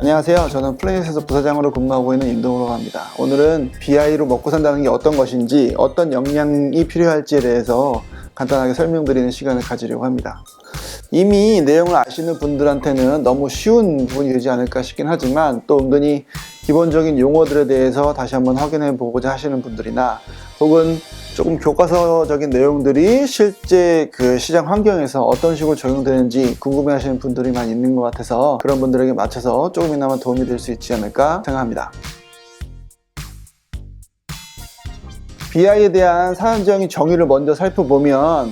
안녕하세요. 저는 플레닛에서 부사장으로 근무하고 있는 임동우라고 합니다. 오늘은 BI로 먹고 산다는 게 어떤 것인지, 어떤 역량이 필요할지에 대해서 간단하게 설명드리는 시간을 가지려고 합니다. 이미 내용을 아시는 분들한테는 너무 쉬운 부분이 되지 않을까 싶긴 하지만, 또 은근히 기본적인 용어들에 대해서 다시 한번 확인해 보고자 하시는 분들이나, 혹은 조금 교과서적인 내용들이 실제 그 시장 환경에서 어떤 식으로 적용되는지 궁금해 하시는 분들이 많이 있는 것 같아서, 그런 분들에게 맞춰서 조금이나마 도움이 될 수 있지 않을까 생각합니다. BI에 대한 사전적인 정의를 먼저 살펴보면,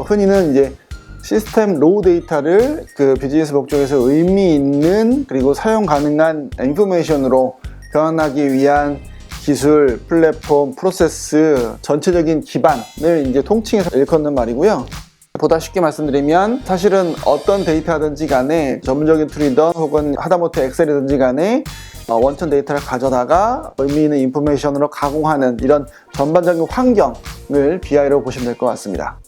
흔히는 이제 시스템 로우 데이터를 그 비즈니스 목적에서 의미 있는 그리고 사용 가능한 인포메이션으로 변환하기 위한 기술, 플랫폼, 프로세스, 전체적인 기반을 이제 통칭해서 일컫는 말이고요. 보다 쉽게 말씀드리면, 사실은 어떤 데이터든지 간에 전문적인 툴이든 혹은 하다못해 엑셀이든지 간에 원천 데이터를 가져다가 의미 있는 인포메이션으로 가공하는 이런 전반적인 환경을 BI로 보시면 될 것 같습니다.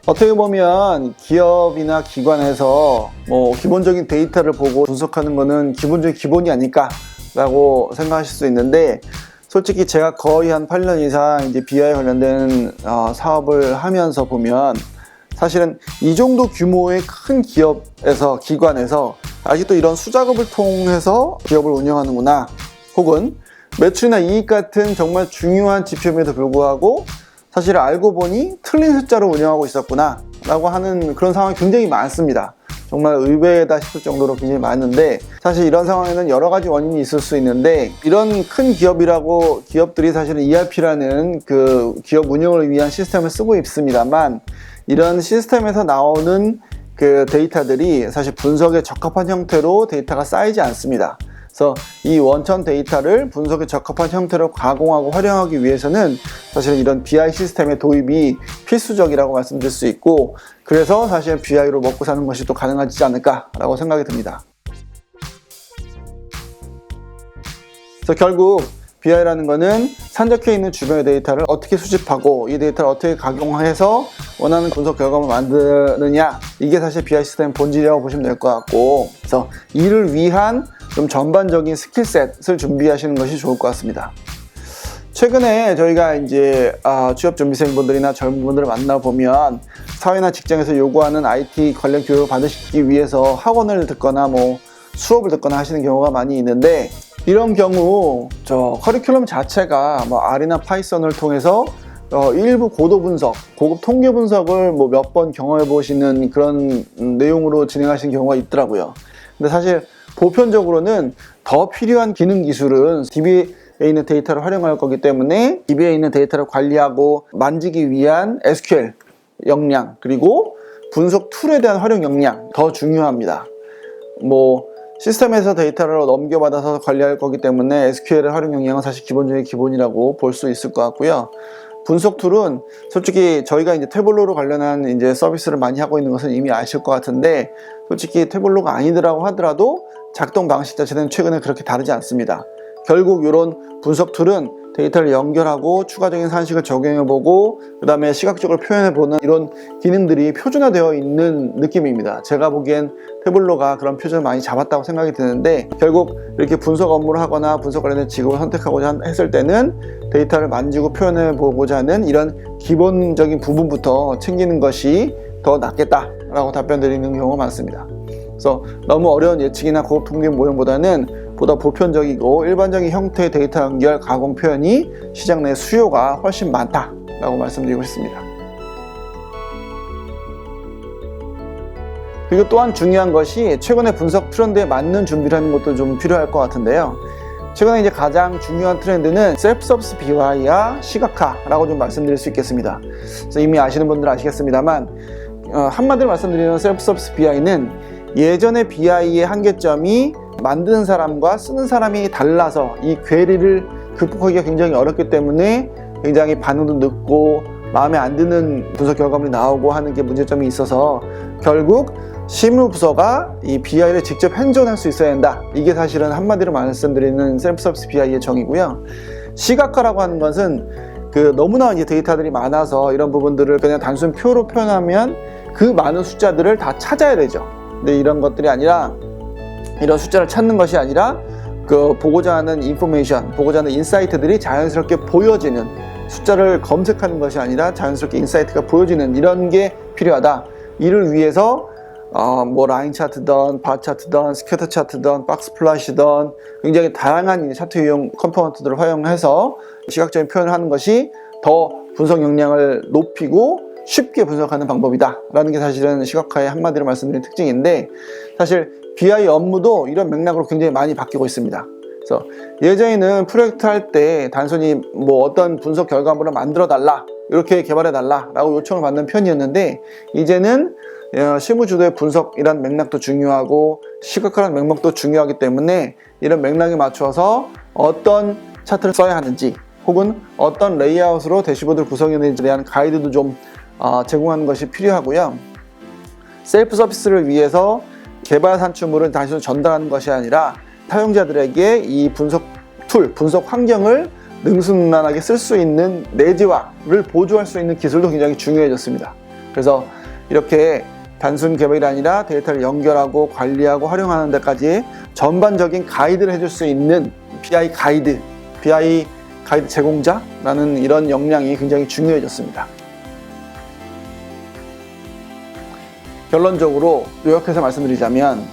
어떻게 보면 기업이나 기관에서 기본적인 데이터를 보고 분석하는 것은 기본적인 기본이 아닐까 라고 생각하실 수 있는데, 솔직히 제가 거의 한 8년 이상 이제 BI 관련된 사업을 하면서 보면, 사실은 이 정도 규모의 큰 기업에서, 기관에서 아직도 이런 수작업을 통해서 기업을 운영하는구나, 혹은 매출이나 이익 같은 정말 중요한 지표임에도 불구하고 사실 알고 보니 틀린 숫자로 운영하고 있었구나 라고 하는 그런 상황이 굉장히 많습니다. 정말 의외다 싶을 정도로 굉장히 많은데, 사실 이런 상황에는 여러 가지 원인이 있을 수 있는데, 이런 큰 기업들이 사실은 ERP라는 그 기업 운영을 위한 시스템을 쓰고 있습니다만, 이런 시스템에서 나오는 그 데이터들이 사실 분석에 적합한 형태로 데이터가 쌓이지 않습니다. 그래서 이 원천 데이터를 분석에 적합한 형태로 가공하고 활용하기 위해서는 사실 이런 BI 시스템의 도입이 필수적이라고 말씀드릴 수 있고, 그래서 사실 BI로 먹고 사는 것이 또 가능하지 않을까라고 생각이 듭니다. 그래서 결국 BI라는 거는 산적해 있는 주변의 데이터를 어떻게 수집하고 이 데이터를 어떻게 각용해서 원하는 분석 결과를 만드느냐, 이게 사실 BI 시스템 본질이라고 보시면 될 것 같고, 그래서 이를 위한 좀 전반적인 스킬셋을 준비하시는 것이 좋을 것 같습니다. 최근에 저희가 이제 취업 준비생분들이나 젊은 분들을 만나보면, 사회나 직장에서 요구하는 IT 관련 교육을 받으시기 위해서 학원을 듣거나 수업을 듣거나 하시는 경우가 많이 있는데, 이런 경우 커리큘럼 자체가 R이나 파이썬을 통해서 일부 고도 분석, 고급 통계 분석을 몇 번 경험해 보시는 그런 내용으로 진행하시는 경우가 있더라고요. 근데 사실 보편적으로는 더 필요한 기능 기술은 DB에 있는 데이터를 활용할 거기 때문에, DB에 있는 데이터를 관리하고 만지기 위한 SQL 역량, 그리고 분석 툴에 대한 활용 역량 더 중요합니다. 시스템에서 데이터를 넘겨받아서 관리할 거기 때문에 SQL의 활용 역량은 사실 기본적인 기본이라고 볼 수 있을 것 같고요. 분석 툴은 솔직히 저희가 이제 태블로로 관련한 이제 서비스를 많이 하고 있는 것은 이미 아실 것 같은데, 솔직히 태블로가 아니더라고 하더라도 작동 방식 자체는 최근에 그렇게 다르지 않습니다. 결국 이런 분석 툴은 데이터를 연결하고 추가적인 산식을 적용해보고 그 다음에 시각적으로 표현해보는 이런 기능들이 표준화되어 있는 느낌입니다. 제가 보기엔 태블로가 그런 표준을 많이 잡았다고 생각이 드는데, 결국 이렇게 분석 업무를 하거나 분석 관련된 직업을 선택하고자 했을 때는 데이터를 만지고 표현해보고자 하는 이런 기본적인 부분부터 챙기는 것이 더 낫겠다라고 답변 드리는 경우가 많습니다. 그래서 너무 어려운 예측이나 고급 통계 모형보다는 보다 보편적이고 일반적인 형태의 데이터 연결, 가공 표현이 시장 내 수요가 훨씬 많다라고 말씀드리고 싶습니다. 그리고 또한 중요한 것이, 최근에 분석 트렌드에 맞는 준비를 하는 것도 좀 필요할 것 같은데요. 최근에 이제 가장 중요한 트렌드는 셀프 서비스 BI와 시각화라고 좀 말씀드릴 수 있겠습니다. 그래서 이미 아시는 분들은 아시겠습니다만, 한마디로 말씀드리면 셀프 서비스 BI는 예전의 BI의 한계점이 만드는 사람과 쓰는 사람이 달라서 이 괴리를 극복하기가 굉장히 어렵기 때문에 굉장히 반응도 늦고 마음에 안 드는 분석 결과물이 나오고 하는 게 문제점이 있어서, 결국 실무부서가 이 BI를 직접 핸즈온할 수 있어야 한다. 이게 사실은 한마디로 말씀드리는 셀프 서비스 BI의 정의고요. 시각화라고 하는 것은 너무나 이제 데이터들이 많아서 이런 부분들을 그냥 단순 표로 표현하면 그 많은 숫자들을 다 찾아야 되죠. 근데 이런 것들이 아니라, 이런 숫자를 찾는 것이 아니라 그 보고자 하는 인포메이션, 보고자 하는 인사이트들이 자연스럽게 보여지는, 숫자를 검색하는 것이 아니라 자연스럽게 인사이트가 보여지는 이런 게 필요하다. 이를 위해서 뭐 라인 차트든 바 차트든 스캐터 차트든 박스 플래시든 굉장히 다양한 차트용 컴포넌트들을 활용해서 시각적인 표현을 하는 것이 더 분석 역량을 높이고 쉽게 분석하는 방법이다 라는 게 사실은 시각화의 한마디로 말씀드린 특징인데, 사실 BI 업무도 이런 맥락으로 굉장히 많이 바뀌고 있습니다. 그래서 예전에는 프로젝트 할 때 단순히 뭐 어떤 분석 결과물을 만들어 달라, 이렇게 개발해 달라 라고 요청을 받는 편이었는데, 이제는 실무 주도의 분석이란 맥락도 중요하고 시각화라는 맥락도 중요하기 때문에 이런 맥락에 맞춰서 어떤 차트를 써야 하는지, 혹은 어떤 레이아웃으로 대시보드를 구성해야 되는지에 대한 가이드도 좀 제공하는 것이 필요하고요. 셀프 서비스를 위해서 개발 산출물을 단순히 전달하는 것이 아니라 사용자들에게 이 분석 툴, 분석 환경을 능수능란하게 쓸 수 있는 내재화를 보조할 수 있는 기술도 굉장히 중요해졌습니다. 그래서 이렇게 단순 개발이 아니라 데이터를 연결하고 관리하고 활용하는 데까지 전반적인 가이드를 해줄 수 있는 BI 가이드 제공자라는 이런 역량이 굉장히 중요해졌습니다. 결론적으로 요약해서 말씀드리자면,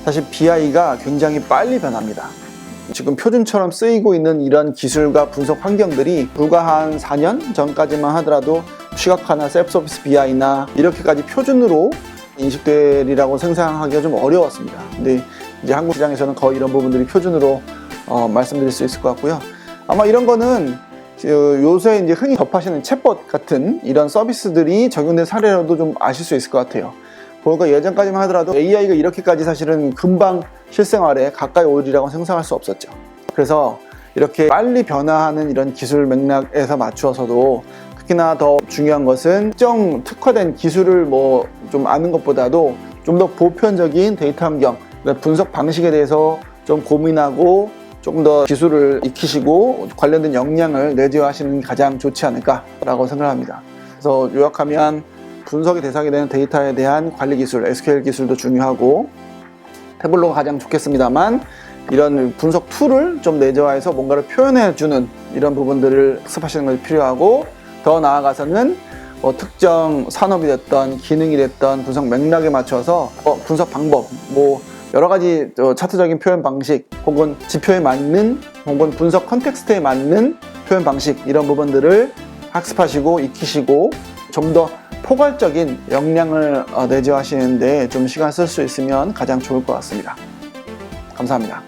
사실 BI가 굉장히 빨리 변합니다. 지금 표준처럼 쓰이고 있는 이런 기술과 분석 환경들이 불과 한 4년 전까지만 하더라도 시각화나 셀프 서비스 BI나 이렇게까지 표준으로 인식되리라고 생각하기가 좀 어려웠습니다. 근데 이제 한국 시장에서는 거의 이런 부분들이 표준으로 말씀드릴 수 있을 것 같고요. 아마 이런 거는 요새 이제 흔히 접하시는 챗봇 같은 이런 서비스들이 적용된 사례로도 좀 아실 수 있을 것 같아요. 보니까 예전까지만 하더라도 AI가 이렇게까지 사실은 금방 실생활에 가까이 오리라고 상상할 수 없었죠. 그래서 이렇게 빨리 변화하는 이런 기술 맥락에서 맞추어서도, 특히나 더 중요한 것은 특정 특화된 기술을 뭐 좀 아는 것보다도 좀 더 보편적인 데이터 환경, 분석 방식에 대해서 좀 고민하고 조금 더 기술을 익히시고 관련된 역량을 내재화하시는 게 가장 좋지 않을까라고 생각합니다. 그래서 요약하면, 분석의 대상이 되는 데이터에 대한 관리 기술, SQL 기술도 중요하고, 태블로가 가장 좋겠습니다만 이런 분석 툴을 좀 내재화해서 뭔가를 표현해주는 이런 부분들을 학습하시는 것이 필요하고, 더 나아가서는 특정 산업이 됐던 기능이 됐던 분석 맥락에 맞춰서 분석 방법, 뭐 여러 가지 차트적인 표현 방식, 혹은 지표에 맞는, 혹은 분석 컨텍스트에 맞는 표현 방식, 이런 부분들을 학습하시고 익히시고 좀 더 포괄적인 역량을 내재화하시는데 좀 시간 쓸 수 있으면 가장 좋을 것 같습니다. 감사합니다.